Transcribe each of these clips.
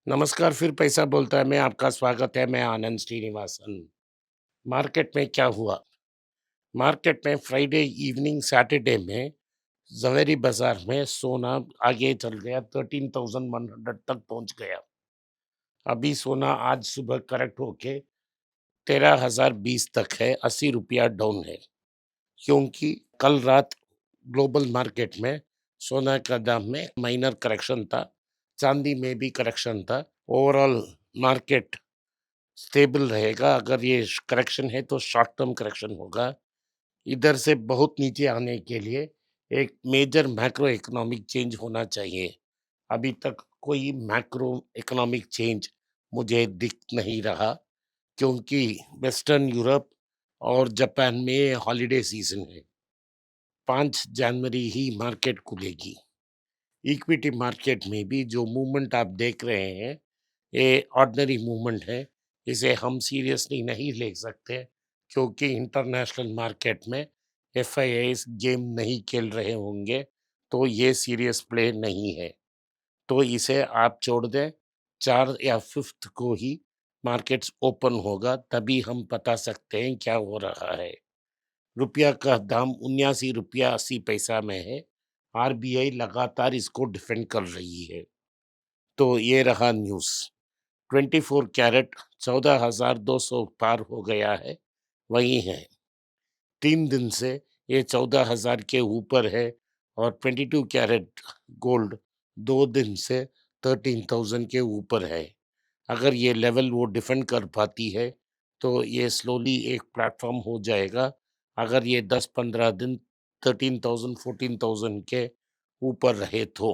नमस्कार, फिर पैसा बोलता है, मैं आपका स्वागत है, मैं आनंद श्रीनिवासन। मार्केट में क्या हुआ? मार्केट में फ्राइडे इवनिंग सैटरडे में ज़वेरी बाज़ार में सोना आगे चल गया 13,100 तक पहुँच गया। अभी सोना आज सुबह करेक्ट होके 13,020 तक है, ₹80 डाउन है। क्योंकि कल रात ग्लोबल मार्केट में सोना का दाम में माइनर करेक्शन था, चाँदी में भी करेक्शन था। ओवरऑल मार्केट स्टेबल रहेगा। अगर ये करेक्शन है तो शॉर्ट टर्म करेक्शन होगा। इधर से बहुत नीचे आने के लिए एक मेजर मैक्रो इकोनॉमिक चेंज होना चाहिए। अभी तक कोई मैक्रो इकोनॉमिक चेंज मुझे दिख नहीं रहा, क्योंकि वेस्टर्न यूरोप और जापान में हॉलिडे सीजन है। 5 जनवरी ही मार्केट खुलेगी। इक्विटी मार्केट में भी जो मूवमेंट आप देख रहे हैं, ये ऑर्डिनरी मूवमेंट है। इसे हम सीरियसली नहीं ले सकते, क्योंकि इंटरनेशनल मार्केट में एफआईआईज गेम नहीं खेल रहे होंगे, तो ये सीरियस प्ले नहीं है। तो इसे आप छोड़ दें। 4 या 5 को ही मार्केट्स ओपन होगा, तभी हम बता सकते हैं क्या हो रहा है। रुपया का दाम 79 रुपया 80 पैसा में है। आरबीआई लगातार इसको डिफेंड कर रही है। तो ये रहा न्यूज़। 24 कैरेट 14,200 पार हो गया है, वही है। 3 दिन से ये 14,000 के ऊपर है। और 22 कैरेट गोल्ड 2 दिन से 13,000 के ऊपर है। अगर ये लेवल वो डिफेंड कर पाती है, तो ये स्लोली एक प्लेटफॉर्म हो जाएगा। अगर ये 10-15 दिन 13,000 14,000 के ऊपर रहे तो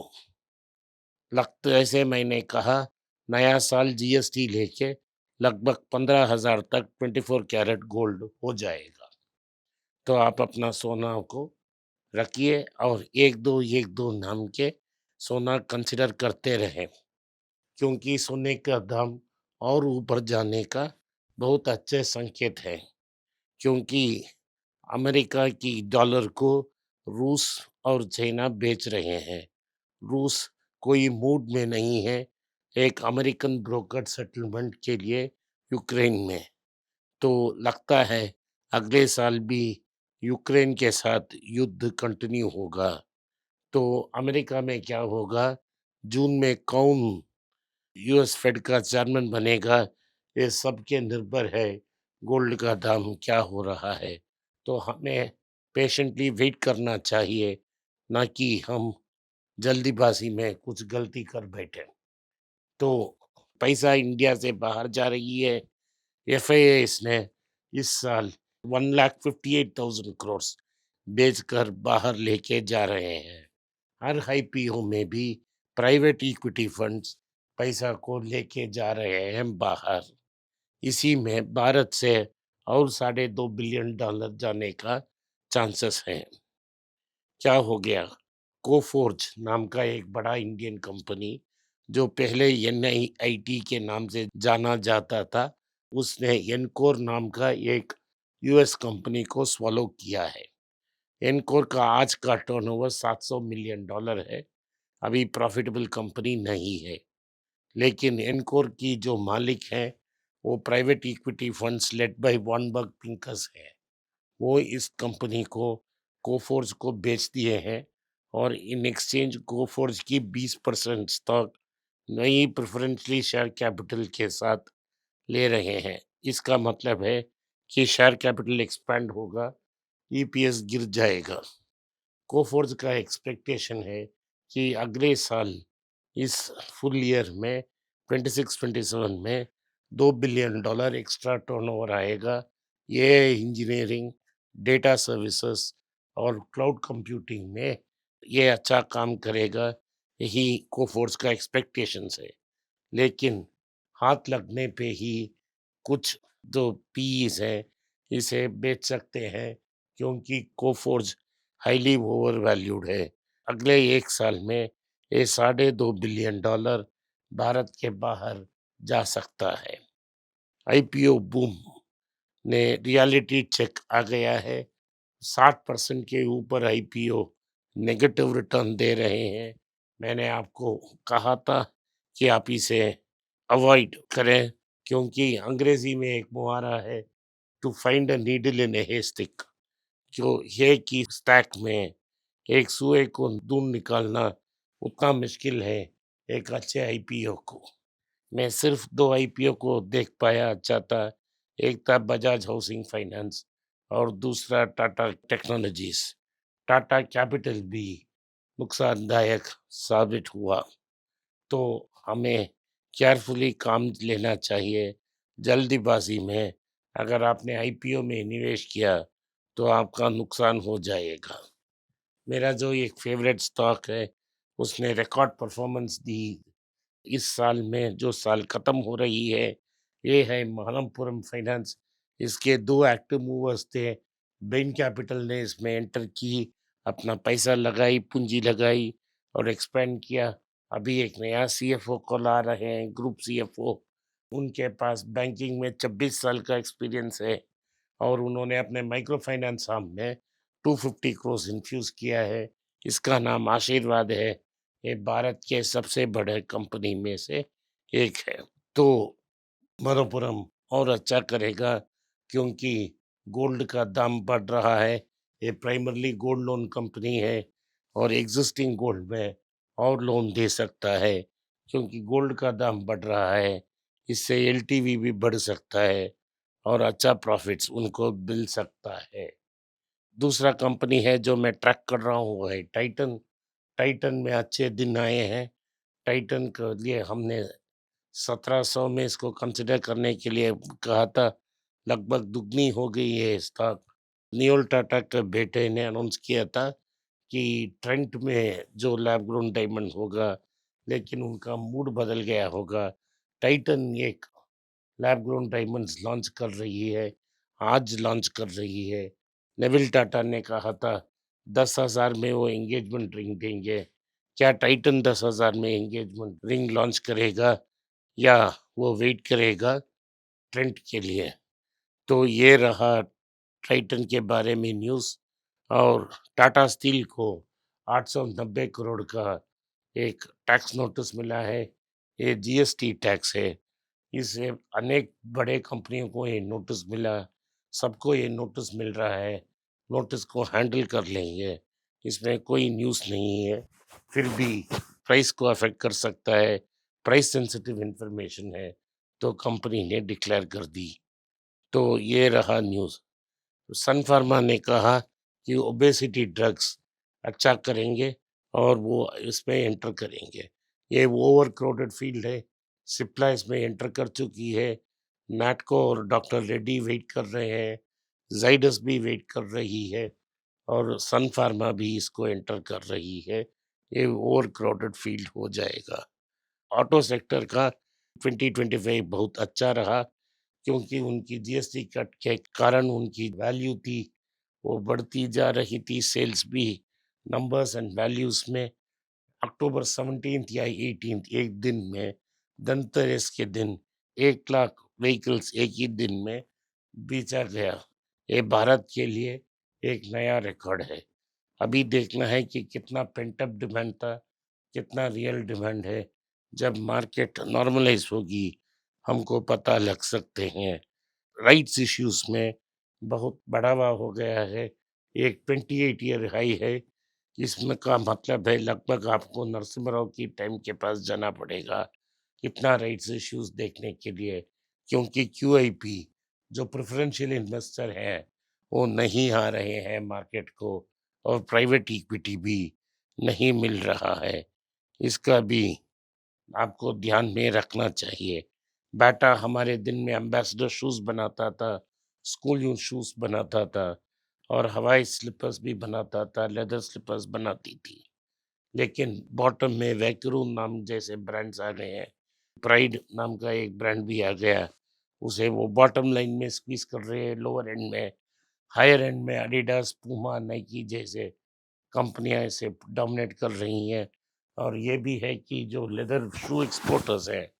लगता, जैसे मैंने कहा, नया साल जीएसटी लेके लगभग 15,000 तक 24 कैरेट गोल्ड हो जाएगा। तो आप अपना सोना को रखिए और एक दो नाम के सोना कंसिडर करते रहें, क्योंकि सोने का दाम और ऊपर जाने का बहुत अच्छे संकेत है। क्योंकि अमेरिका की डॉलर को रूस और चाइना बेच रहे हैं। रूस कोई मूड में नहीं है एक अमेरिकन ब्रोकर सेटलमेंट के लिए यूक्रेन में। तो लगता है अगले साल भी यूक्रेन के साथ युद्ध कंटिन्यू होगा। तो अमेरिका में क्या होगा, जून में कौन यूएस फेड का चेयरमैन बनेगा, ये सब के निर्भर है गोल्ड का दाम क्या हो रहा है। तो हमें पेशेंटली वेट करना चाहिए, ना कि हम जल्दीबाजी में कुछ गलती कर बैठे। तो पैसा इंडिया से बाहर जा रही है। एफआईआईस ने इस साल 1,58,000 करोड़ बेचकर बाहर लेके जा रहे हैं। हर आईपीओ में भी प्राइवेट इक्विटी फंड्स पैसा को लेके जा रहे हैं बाहर। इसी में भारत से और $2.5 बिलियन जाने का चांसेस है। क्या हो गया? कोफोर्ज नाम का एक बड़ा इंडियन कंपनी, जो पहले एनआईआईटी के नाम से जाना जाता था, उसने एनकोर नाम का एक यूएस कंपनी को स्वॉलो किया है। एनकोर का आज का टर्नओवर $700 मिलियन है। अभी प्रॉफिटेबल कंपनी नहीं है, लेकिन एनकोर की जो मालिक हैं, वो private equity funds led by Warburg Pincus है। वो इस कंपनी को कोफोर्ज को बेच दिए हैं, और इन एक्सचेंज कोफोर्ज की 20% स्टॉक नई प्रेफरेंशली शेयर कैपिटल के साथ ले रहे हैं। इसका मतलब है कि शेयर कैपिटल एक्सपैंड होगा, ईपीएस गिर जाएगा। कोफोर्ज का एक्सपेक्टेशन है कि अगले साल इस फुल ईयर में 26-27 में $2 बिलियन एक्स्ट्रा टर्नओवर आएगा। ये इंजीनियरिंग, डेटा सर्विसेज और क्लाउड कंप्यूटिंग में ये अच्छा काम करेगा। यही कोफोर्स का एक्सपेक्टेशंस है। लेकिन हाथ लगने पे ही कुछ जो पीईज हैं इसे बेच सकते हैं, क्योंकि कोफोर्ज हाईली ओवर वैल्यूड है। अगले एक साल में ये $2.5 बिलियन भारत के बाहर जा सकता है। आईपीओ बूम ने रियलिटी चेक आ गया है। 60% के ऊपर आईपीओ नेगेटिव रिटर्न दे रहे हैं। मैंने आपको कहा था कि आप इसे अवॉइड करें, क्योंकि अंग्रेजी में एक मुहावरा है, to find a needle in a haystack, जो है कि स्टैक में एक सुई को ढूंढ निकालना उतना मुश्किल है एक अच्छे आईपीओ को। मैं सिर्फ 2 आईपीओ को देख पाया अच्छा था। एक था बजाज हाउसिंग फाइनेंस और दूसरा टाटा टेक्नोलॉजीज़। टाटा कैपिटल भी नुकसानदायक साबित हुआ। तो हमें केयरफुली काम लेना चाहिए। जल्दीबाज़ी में अगर आपने आईपीओ में निवेश किया, तो आपका नुकसान हो जाएगा। मेरा जो एक फ़ेवरेट स्टॉक है, उसने रिकॉर्ड परफ़ॉर्मेंस दी। इस साल में जो साल खत्म हो रही है, ये है मनप्पुरम फाइनेंस। इसके 2 एक्टिव मूवर्स थे। बेन कैपिटल ने इसमें एंटर की, अपना पैसा लगाई, पूंजी लगाई और एक्सपेंड किया। अभी एक नया सीएफओ को ला रहे हैं, ग्रुप सीएफओ। उनके पास बैंकिंग में 26 साल का एक्सपीरियंस है और उन्होंने अपने माइक्रो फाइनेंस आर्म में 250 करोड़ इन्फ्यूज़ किया है। इसका नाम आशीर्वाद है। ये भारत के सबसे बड़े कंपनी में से एक है। तो मनप्पुरम और अच्छा करेगा, क्योंकि गोल्ड का दाम बढ़ रहा है। ये प्राइमरली गोल्ड लोन कंपनी है और एग्जिस्टिंग गोल्ड में और लोन दे सकता है, क्योंकि गोल्ड का दाम बढ़ रहा है। इससे एलटीवी भी बढ़ सकता है और अच्छा प्रॉफिट्स उनको मिल सकता है। दूसरा कंपनी है जो मैं ट्रैक कर रहा हूँ, वो है टाइटन। टाइटन में अच्छे दिन आए हैं। टाइटन के लिए हमने 1700 में इसको कंसिडर करने के लिए कहा था। लगभग दुगनी हो गई है स्टॉक। नियोल टाटा के बेटे ने अनाउंस किया था कि ट्रेंट में जो लैब ग्रोन डायमंड होगा, लेकिन उनका मूड बदल गया होगा। टाइटन एक लैब ग्रोन डायमंड्स लॉन्च कर रही है, आज लॉन्च कर रही है। नेविल टाटा ने कहा था 10,000 में वो एंगेजमेंट रिंग देंगे। क्या टाइटन 10,000 में एंगेजमेंट रिंग लॉन्च करेगा या वो वेट करेगा ट्रेंड के लिए? तो ये रहा टाइटन के बारे में न्यूज़। और टाटा स्टील को 890 करोड़ का एक टैक्स नोटिस मिला है। ये जीएसटी टैक्स है। इससे अनेक बड़े कंपनियों को ये नोटिस मिला, सबको ये नोटिस मिल रहा है। नोटिस को हैंडल कर लेंगे, इसमें कोई न्यूज़ नहीं है। फिर भी प्राइस को अफेक्ट कर सकता है, प्राइस सेंसिटिव इंफॉर्मेशन है, तो कंपनी ने डिक्लेयर कर दी। तो ये रहा न्यूज़। सन फार्मा ने कहा कि ओबेसिटी ड्रग्स अच्छा करेंगे और वो इसमें एंटर करेंगे। ये ओवर क्राउडेड फील्ड है। सिप्ला इसमें एंटर कर चुकी है। नैटको और डॉक्टर रेड्डी वेट कर रहे हैं। ज़ाइडस भी वेट कर रही है और सन फार्मा भी इसको एंटर कर रही है। ये ओवर क्राउडेड फील्ड हो जाएगा। ऑटो सेक्टर का 2025 बहुत अच्छा रहा, क्योंकि उनकी जीएसटी कट के कारण उनकी वैल्यू थी, वो बढ़ती जा रही थी, सेल्स भी नंबर्स एंड वैल्यूज़ में। अक्टूबर 17th या 18th एक दिन में, धनतेरस के दिन 1 लाख व्हीकल्स एक ही दिन में बेचा गया। ये भारत के लिए एक नया रिकॉर्ड है। अभी देखना है कि कितना पेंट अप डिमांड था, कितना रियल डिमांड है। जब मार्केट नॉर्मलाइज़ होगी, हमको पता लग सकते हैं। राइट्स इश्यूज़ में बहुत बढ़ावा हो गया है। एक 28 ईयर हाई है। इसमें का मतलब है लगभग आपको नरसिम्हा राव की टाइम के पास जाना पड़ेगा, इतना राइट्स इश्यूज़ देखने के लिए। क्योंकि क्यूआईपी जो प्रेफ़रेंशियल इन्वेस्टर हैं, वो नहीं आ रहे हैं मार्केट को और प्राइवेट इक्विटी भी नहीं मिल रहा है। इसका भी आपको ध्यान में रखना चाहिए। बाटा हमारे दिन में एम्बेसडर शूज़ बनाता था, स्कूल यूज़ शूज़ बनाता था और हवाई स्लीपर्स भी बनाता था, लेदर स्लीपर्स बनाती थी। लेकिन बॉटम में वैक्यूम नाम जैसे ब्रांड्स आ गए हैं। प्राइड नाम का एक ब्रांड भी आ गया, उसे वो बॉटम लाइन में स्क्वीज़ कर रहे हैं, लोअर एंड में। हायर एंड में एडिडास, पूमा, नाइकी जैसे कंपनियां इसे डोमिनेट कर रही हैं। और ये भी है कि जो लेदर शू एक्सपोर्टर्स हैं,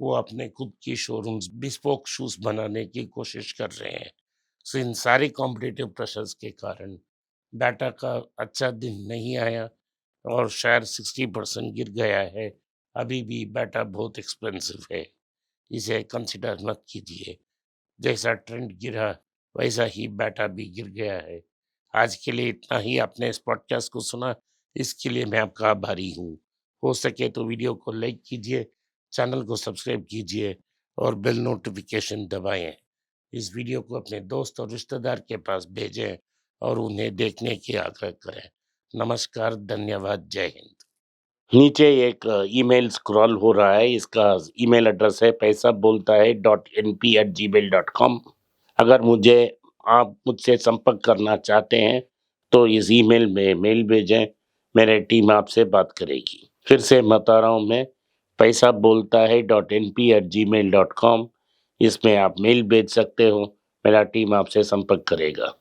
वो अपने खुद की शोरूम्स बिस्पोक शूज़ बनाने की कोशिश कर रहे हैं। सो इन सारे कॉम्पिटिटिव प्रेशर्स के कारण बाटा का अच्छा दिन नहीं आया और शेयर 60% गिर गया है। अभी भी बाटा बहुत एक्सपेंसिव है। इसे कंसिडर मत कीजिए। जैसा ट्रेंड गिरा वैसा ही बैटा भी गिर गया है। आज के लिए इतना ही। आपने इस पॉडकास्ट को सुना इसके लिए मैं आपका आभारी हूँ। हो सके तो वीडियो को लाइक कीजिए, चैनल को सब्सक्राइब कीजिए और बेल नोटिफिकेशन दबाएं। इस वीडियो को अपने दोस्त और रिश्तेदार के पास भेजें और उन्हें देखने की आग्रह करें। नमस्कार, धन्यवाद, जय हिंद। नीचे एक ईमेल स्क्रॉल हो रहा है, इसका ईमेल एड्रेस है paisa.bolta hai.np@gmail.com। अगर आप मुझसे संपर्क करना चाहते हैं तो इस ईमेल में मेल भेजें, मेरी टीम आपसे बात करेगी। फिर से बता रहा हूँ मैं, paisa.bolta hai.np@gmail.com। इसमें आप मेल भेज सकते हो, मेरा टीम आपसे संपर्क करेगा।